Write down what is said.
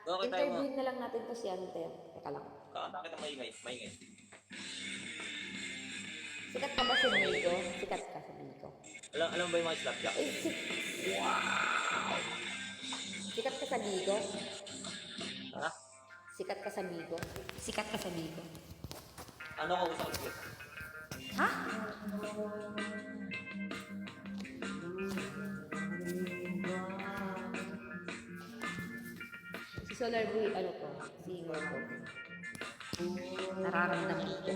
Bakit tayo mo? Interviewin na lang natin to si Ante. Teka lang. Kakanta kita maingay. Maingay. Sikat ka ba sa Bigo? Sikat ka sa Bigo. Alam mo ba yung mga slapjack? Eh, sikat ka sa Bigo? Ha? Sikat ka sa Bigo? Sikat ka sa Bigo? Ano ko gusto ko split? Ha? Si Solar Boy, ano ko? Singer ko. Nararamdaman ko.